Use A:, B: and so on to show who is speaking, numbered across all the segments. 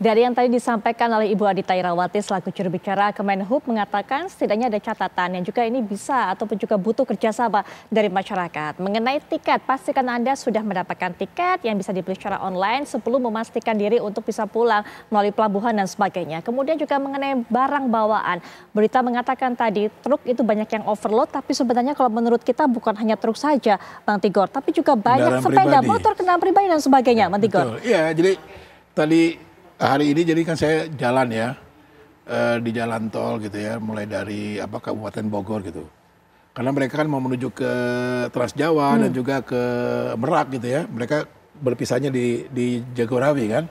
A: Dari yang tadi disampaikan oleh Ibu Adita Irawati selaku juru bicara Kemenhub mengatakan setidaknya ada catatan yang juga ini bisa ataupun juga butuh kerjasama dari masyarakat. Mengenai tiket, pastikan Anda sudah mendapatkan tiket yang bisa dibeli secara online sebelum memastikan diri untuk bisa pulang melalui pelabuhan dan sebagainya. Kemudian juga mengenai barang bawaan. Berita mengatakan tadi truk itu banyak yang overload, tapi sebenarnya kalau menurut kita bukan hanya truk saja, Bang Tigor, tapi juga banyak sepeda motor, kendaraan pribadi dan sebagainya, Bang Tigor.
B: Iya, jadi tadi hari ini jadi kan saya jalan ya di jalan tol gitu ya, mulai dari Kabupaten Bogor gitu. Karena mereka kan mau menuju ke Trans Jawa dan juga ke Merak gitu ya. Mereka berpisahnya di Jagorawi kan.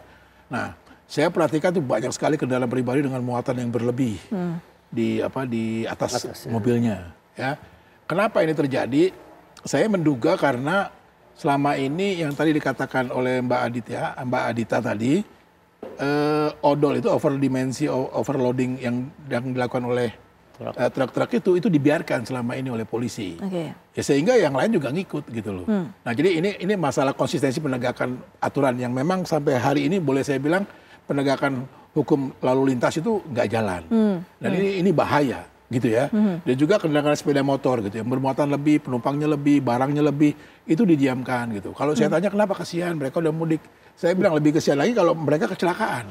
B: Nah, saya perhatikan tuh banyak sekali kendaraan pribadi dengan muatan yang berlebih di atas mobilnya ya. Kenapa ini terjadi? Saya menduga karena selama ini yang tadi dikatakan oleh Mbak Adita tadi, odol itu overdimensi, overloading yang dilakukan oleh truk-truk itu dibiarkan selama ini oleh polisi. Ya, sehingga yang lain juga ngikut gitu loh. Nah, jadi ini masalah konsistensi penegakan aturan yang memang sampai hari ini boleh saya bilang penegakan hukum lalu lintas itu nggak jalan. Dan ini bahaya gitu ya. Dan juga kendaraan sepeda motor gitu ya, bermuatan lebih, penumpangnya lebih, barangnya lebih, itu didiamkan gitu. Kalau saya tanya kenapa, kasihan mereka udah mudik. Saya bilang lebih kesian lagi kalau mereka kecelakaan.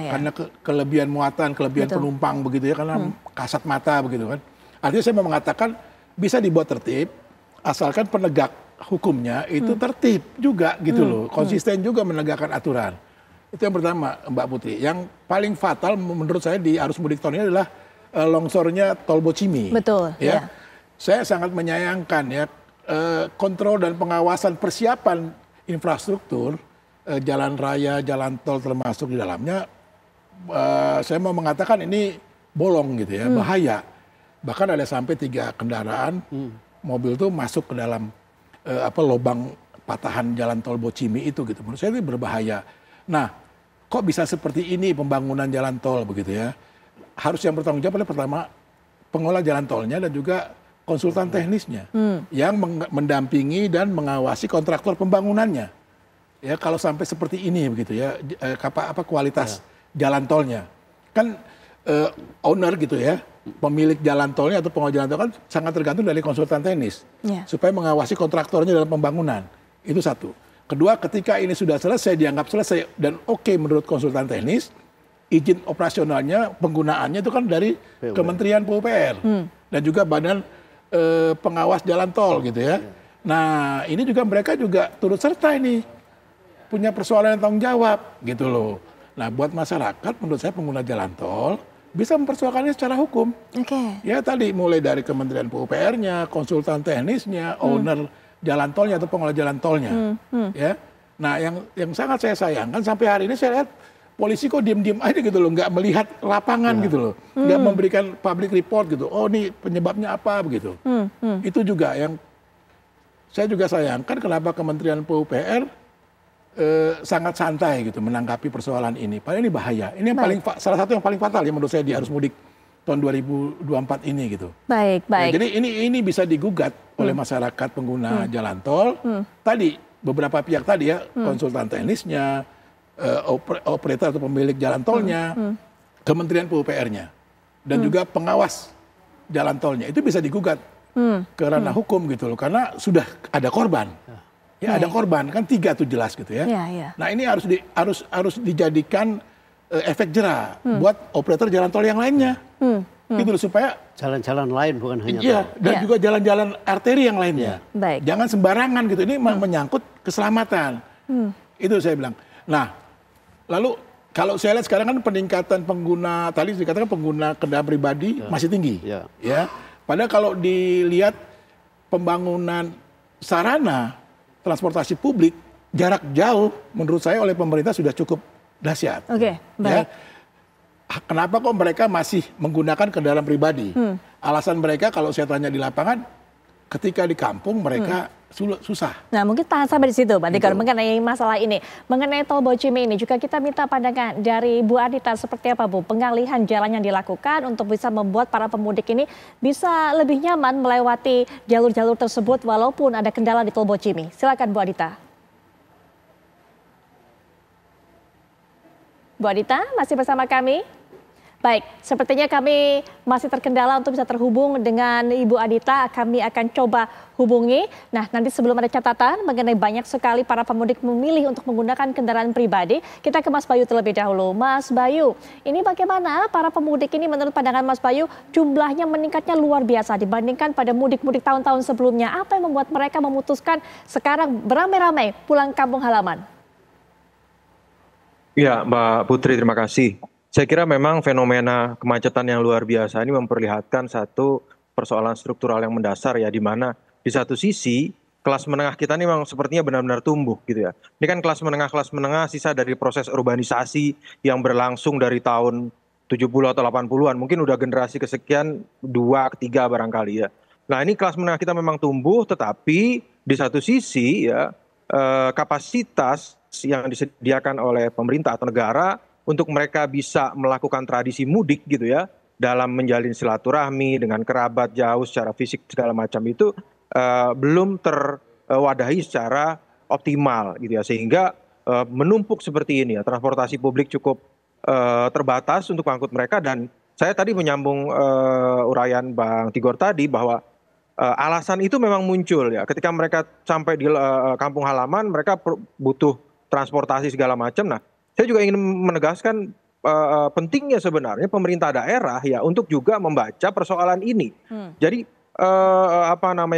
B: Karena kelebihan muatan, kelebihan penumpang begitu ya, karena kasat mata begitu kan. Artinya saya mau mengatakan bisa dibuat tertib, asalkan penegak hukumnya itu tertib juga gitu loh. Konsisten juga menegakkan aturan. Itu yang pertama, Mbak Putri. Yang paling fatal menurut saya di arus mudik tahun ini adalah longsornya Tol Bocimi.
A: Betul.
B: Ya. Saya sangat menyayangkan ya, kontrol dan pengawasan persiapan infrastruktur, jalan raya, jalan tol termasuk di dalamnya, saya mau mengatakan ini bolong gitu ya, bahaya. Bahkan ada sampai 3 kendaraan mobil tuh masuk ke dalam lubang patahan jalan tol Bocimi itu gitu. Menurut saya ini berbahaya. Nah, kok bisa seperti ini pembangunan jalan tol begitu ya? Harus yang bertanggung jawab adalah pertama pengelola jalan tolnya dan juga konsultan teknisnya yang mendampingi dan mengawasi kontraktor pembangunannya. Ya, kalau sampai seperti ini begitu ya, kualitas jalan tolnya. Kan owner gitu ya, pemilik jalan tolnya atau pengelola jalan tol kan sangat tergantung dari konsultan teknis. Supaya mengawasi kontraktornya dalam pembangunan. Itu satu. Kedua, ketika ini sudah selesai, dianggap selesai dan oke menurut konsultan teknis, izin operasionalnya, penggunaannya itu kan dari Kementerian PUPR dan juga Badan Pengawas Jalan Tol gitu ya. Nah, ini juga mereka juga turut serta ini, punya persoalan yang tanggung jawab gitu loh. Nah, buat masyarakat menurut saya pengguna jalan tol bisa mempersoalkannya secara hukum. Ya tadi mulai dari Kementerian PUPR-nya, konsultan teknisnya, owner jalan tolnya atau pengelola jalan tolnya. Ya. Nah, yang sangat saya sayangkan sampai hari ini saya lihat polisi kok diem-diem aja gitu loh, nggak melihat lapangan gitu loh, nggak memberikan public report gitu. Oh, ini penyebabnya apa begitu. Itu juga yang saya juga sayangkan kenapa Kementerian PUPR sangat santai gitu menanggapi persoalan ini. Padahal ini bahaya. Ini yang salah satu yang paling fatal ya menurut saya di arus mudik tahun 2024 ini gitu.
A: Baik.
B: Nah, jadi ini bisa digugat oleh masyarakat pengguna jalan tol. Tadi beberapa pihak tadi ya, konsultan teknisnya, operator atau pemilik jalan tolnya, Kementerian PUPR-nya, dan juga pengawas jalan tolnya. Itu bisa digugat ke ranah hukum gitu loh, karena sudah ada korban. Ya, ada korban kan 3 tuh jelas gitu ya. Nah, ini harus dijadikan efek jera buat operator jalan tol yang lainnya. Gitu loh, supaya
C: jalan-jalan lain bukan hanya
B: dan juga jalan-jalan arteri yang lainnya. Jangan sembarangan gitu. Ini menyangkut keselamatan. Itu saya bilang. Nah, lalu kalau saya lihat sekarang kan peningkatan pengguna, tadi dikatakan pengguna kendaraan pribadi masih tinggi. Ya. Padahal kalau dilihat pembangunan sarana transportasi publik jarak jauh menurut saya oleh pemerintah sudah cukup dahsyat.
A: Baik. Ya.
B: Kenapa kok mereka masih menggunakan kendaraan pribadi? Alasan mereka kalau saya tanya di lapangan, ketika di kampung mereka susah.
A: Nah, mungkin tahan sampai di situ, Pak Tigor, mengenai masalah ini. Mengenai Tol Bocimi ini juga kita minta pandangan dari Bu Adita seperti apa, Bu, pengalihan jalan yang dilakukan untuk bisa membuat para pemudik ini bisa lebih nyaman melewati jalur-jalur tersebut walaupun ada kendala di Tol Bocimi. Silakan Bu Adita. Bu Adita masih bersama kami? Baik, sepertinya kami masih terkendala untuk bisa terhubung dengan Ibu Adita. Kami akan coba hubungi. Nah, nanti sebelum ada catatan mengenai banyak sekali para pemudik memilih untuk menggunakan kendaraan pribadi, kita ke Mas Bayu terlebih dahulu. Mas Bayu, ini bagaimana para pemudik ini menurut pandangan Mas Bayu jumlahnya meningkatnya luar biasa dibandingkan pada mudik-mudik tahun-tahun sebelumnya. Apa yang membuat mereka memutuskan sekarang beramai-ramai pulang kampung halaman?
D: Ya, Mbak Putri, terima kasih. Saya kira memang fenomena kemacetan yang luar biasa ini memperlihatkan satu persoalan struktural yang mendasar ya, di mana di satu sisi kelas menengah kita ini memang sepertinya benar-benar tumbuh gitu ya. Ini kan kelas menengah sisa dari proses urbanisasi yang berlangsung dari tahun 70 atau 80-an. Mungkin udah generasi kesekian, 2, ketiga barangkali ya. Nah ini kelas menengah kita memang tumbuh, tetapi di satu sisi ya kapasitas yang disediakan oleh pemerintah atau negara untuk mereka bisa melakukan tradisi mudik gitu ya, dalam menjalin silaturahmi dengan kerabat jauh secara fisik segala macam itu belum terwadahi secara optimal gitu ya, sehingga menumpuk seperti ini ya, transportasi publik cukup terbatas untuk angkut mereka. Dan saya tadi menyambung uraian Bang Tigor tadi bahwa alasan itu memang muncul ya ketika mereka sampai di kampung halaman, mereka butuh transportasi segala macam. Nah, saya juga ingin menegaskan pentingnya sebenarnya pemerintah daerah ya untuk juga membaca persoalan ini. Jadi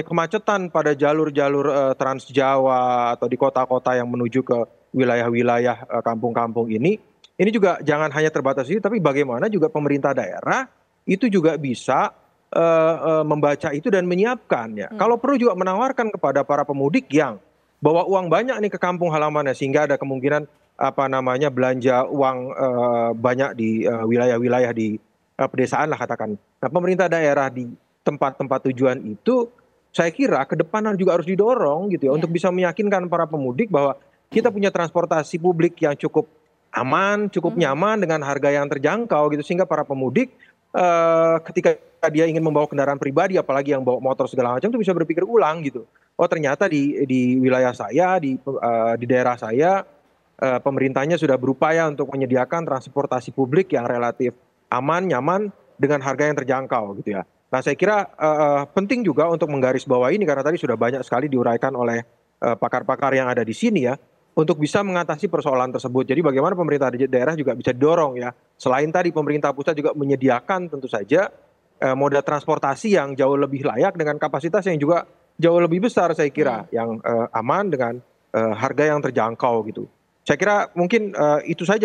D: kemacetan pada jalur-jalur Trans Jawa atau di kota-kota yang menuju ke wilayah-wilayah kampung-kampung ini juga jangan hanya terbatas itu, tapi bagaimana juga pemerintah daerah itu juga bisa membaca itu dan menyiapkan ya. Kalau perlu juga menawarkan kepada para pemudik yang bawa uang banyak nih ke kampung halamannya, sehingga ada kemungkinan belanja uang banyak di wilayah-wilayah di pedesaan lah katakan. Nah pemerintah daerah di tempat-tempat tujuan itu saya kira ke depan juga harus didorong gitu ya, untuk bisa meyakinkan para pemudik bahwa kita punya transportasi publik yang cukup aman, cukup nyaman dengan harga yang terjangkau gitu, sehingga para pemudik ketika dia ingin membawa kendaraan pribadi, apalagi yang bawa motor segala macam, itu bisa berpikir ulang gitu. Oh ternyata di wilayah saya, di daerah saya, pemerintahnya sudah berupaya untuk menyediakan transportasi publik yang relatif aman, nyaman, dengan harga yang terjangkau gitu ya. Nah saya kira penting juga untuk menggarisbawahi ini, karena tadi sudah banyak sekali diuraikan oleh pakar-pakar yang ada di sini ya, untuk bisa mengatasi persoalan tersebut. Jadi bagaimana pemerintah daerah juga bisa dorong ya, selain tadi pemerintah pusat juga menyediakan tentu saja moda transportasi yang jauh lebih layak dengan kapasitas yang juga jauh lebih besar saya kira, yang aman dengan harga yang terjangkau gitu. Saya kira mungkin itu saja,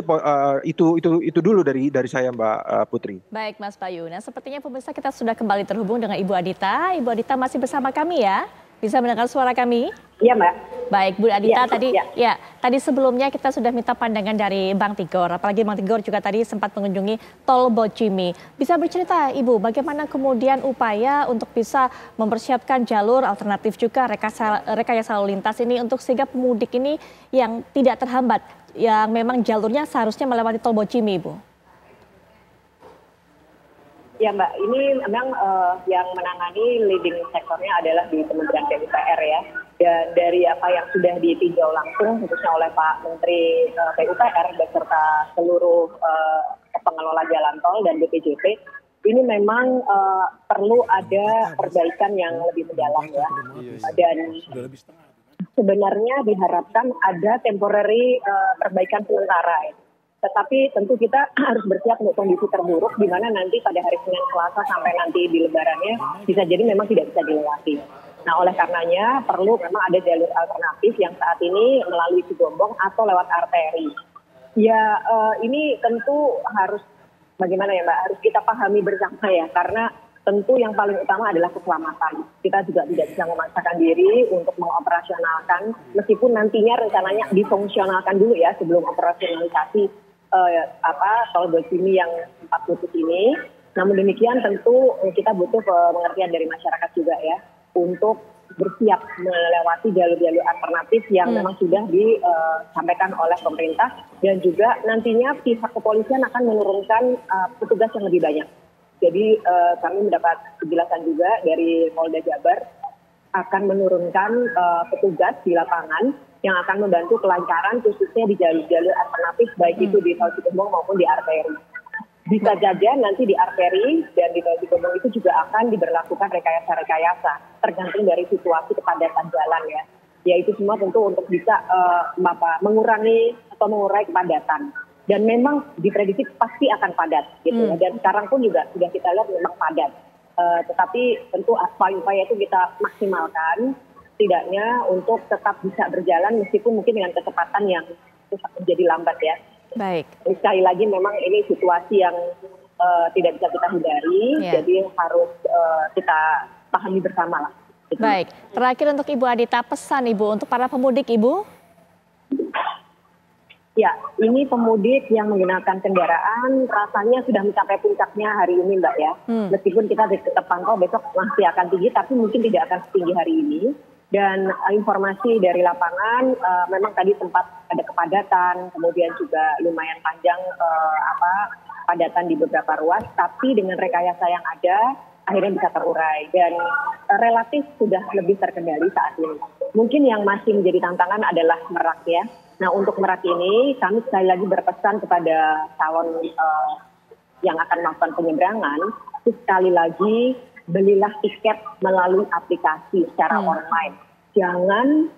D: itu dulu dari saya Mbak Putri.
A: Baik Mas Bayu, nah sepertinya pemirsa kita sudah kembali terhubung dengan Ibu Adita. Ibu Adita masih bersama kami ya? Bisa mendengar suara kami?
E: Iya Mbak.
A: Baik Bu Adita,
E: ya.
A: Tadi sebelumnya kita sudah minta pandangan dari Bang Tigor, apalagi Bang Tigor juga tadi sempat mengunjungi Tol Bocimi. Bisa bercerita Ibu bagaimana kemudian upaya untuk bisa mempersiapkan jalur alternatif juga rekayasa lalu lintas ini untuk sehingga pemudik ini yang tidak terhambat, yang memang jalurnya seharusnya melewati Tol Bocimi Ibu?
E: Ya Mbak, ini memang yang menangani leading sektornya adalah di Kementerian PUPR ya. Dan dari apa yang sudah ditinjau langsung khususnya oleh Pak Menteri PUPR beserta seluruh pengelola jalan tol dan BPJT, ini memang perlu ada perbaikan yang lebih mendalam ya. Dan sebenarnya diharapkan ada temporary perbaikan sementara ya. Tetapi tentu kita harus bersiap untuk kondisi terburuk di mana nanti pada hari Senin, Selasa sampai nanti di Lebarannya bisa jadi memang tidak bisa dilewati. Nah oleh karenanya perlu memang ada jalur alternatif yang saat ini melalui Cigombong atau lewat arteri. Ya ini tentu harus bagaimana ya Mbak, harus kita pahami bersama ya, karena tentu yang paling utama adalah keselamatan. Kita juga tidak bisa memaksakan diri untuk mengoperasionalkan, meskipun nantinya rencananya difungsionalkan dulu ya sebelum operasionalisasi Tol Bocimi yang 4 putus ini. Namun demikian tentu kita butuh pengertian dari masyarakat juga ya, untuk bersiap melewati jalur-jalur alternatif yang memang sudah disampaikan oleh pemerintah, dan juga nantinya pihak kepolisian akan menurunkan petugas yang lebih banyak. Jadi kami mendapat penjelasan juga dari Polda Jabar akan menurunkan petugas di lapangan yang akan membantu kelancaran khususnya di jalur-jalur alternatif baik itu di tol Cikombong maupun di arteri. Bisa saja nanti di arteri dan di tol Cikombong itu juga akan diberlakukan rekayasa-rekayasa tergantung dari situasi kepadatan jalan ya. Ya itu semua tentu untuk bisa mengurangi atau mengurai kepadatan. Dan memang diprediksi pasti akan padat gitu ya. Dan sekarang pun juga sudah kita lihat memang padat. Tetapi tentu upaya-upaya itu kita maksimalkan setidaknya untuk tetap bisa berjalan meskipun mungkin dengan kecepatan yang menjadi lambat ya.
A: Baik.
E: Sekali lagi memang ini situasi yang tidak bisa kita hindari, jadi harus kita pahami bersama lah. Gitu.
A: Baik, terakhir untuk Ibu Adita, pesan Ibu untuk para pemudik Ibu.
E: Ya, ini pemudik yang menggunakan kendaraan rasanya sudah mencapai puncaknya hari ini Mbak ya. Meskipun kita tetap pantau besok masih akan tinggi, tapi mungkin tidak akan setinggi hari ini. Dan informasi dari lapangan memang tadi sempat ada kepadatan, kemudian juga lumayan panjang padatan di beberapa ruas, tapi dengan rekayasa yang ada akhirnya bisa terurai dan relatif sudah lebih terkendali saat ini. Mungkin yang masih menjadi tantangan adalah Merak ya. Nah untuk Merak ini kami sekali lagi berpesan kepada calon yang akan melakukan penyeberangan, sekali lagi belilah tiket melalui aplikasi secara online. Jangan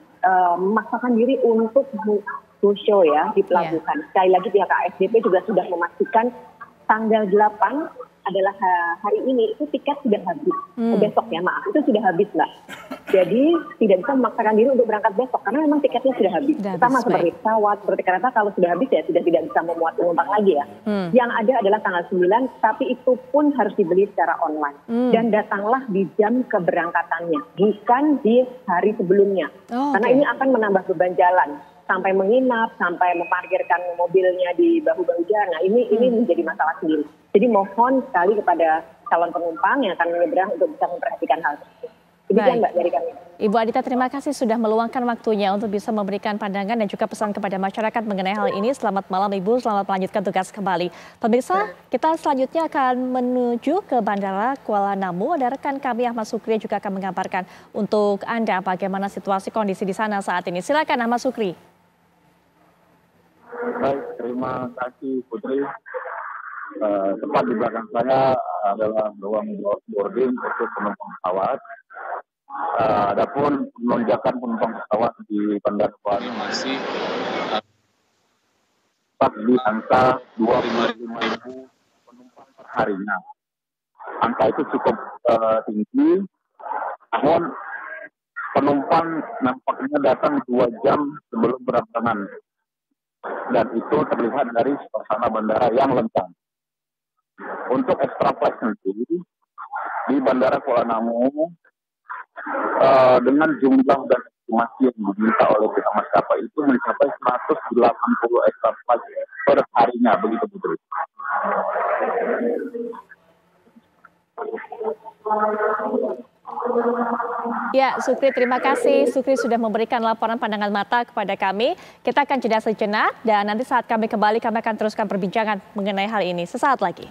E: memaksakan diri untuk go show ya di pelabuhan. Sekali lagi pihak ASDP juga sudah memastikan tanggal 8 adalah hari ini itu tiket sudah habis. Besok ya maaf, itu sudah habis Mbak. Jadi tidak bisa memaksakan diri untuk berangkat besok karena memang tiketnya sudah habis. Sama seperti pesawat, seperti kereta kalau sudah habis ya sudah tidak bisa memuat penumpang lagi ya. Yang ada adalah tanggal 9 tapi itu pun harus dibeli secara online. Dan datanglah di jam keberangkatannya, bukan di hari sebelumnya. Karena ini akan menambah beban jalan. Sampai menginap, sampai memarkirkan mobilnya di bahu-bahu jalan. Nah ini menjadi masalah sendiri. Jadi mohon sekali kepada calon penumpang yang akan menyeberang untuk bisa memperhatikan hal tersebut. Demikian Mbak dari kami.
A: Ibu Adita, terima kasih sudah meluangkan waktunya untuk bisa memberikan pandangan dan juga pesan kepada masyarakat mengenai hal ini. Selamat malam Ibu, selamat melanjutkan tugas kembali. Pemirsa, kita selanjutnya akan menuju ke Bandara Kuala Namu. Ada rekan kami Ahmad Sukri juga akan mengabarkan untuk Anda bagaimana situasi kondisi di sana saat ini. Silakan Ahmad Sukri.
F: Baik, terima kasih Putri. Tepat di belakang saya adalah ruang boarding untuk penumpang pesawat. Adapun lonjakan penumpang pesawat di Bandara Kuala Namu masih di angka 25.000 penumpang per harinya. Angka itu cukup tinggi, namun penumpang nampaknya datang 2 jam sebelum berangkat. Dan itu terlihat dari suasana bandara yang lengang. Untuk extra flight sendiri di Bandara Kuala Namu dengan jumlah dan estimasi yang diminta oleh pihak maskapai itu mencapai 180 extra flight per harinya, begitu Putri.
A: Ya, Sukri, terima kasih. Sukri sudah memberikan laporan pandangan mata kepada kami. Kita akan jeda sejenak dan nanti saat kami kembali kami akan teruskan perbincangan mengenai hal ini sesaat lagi.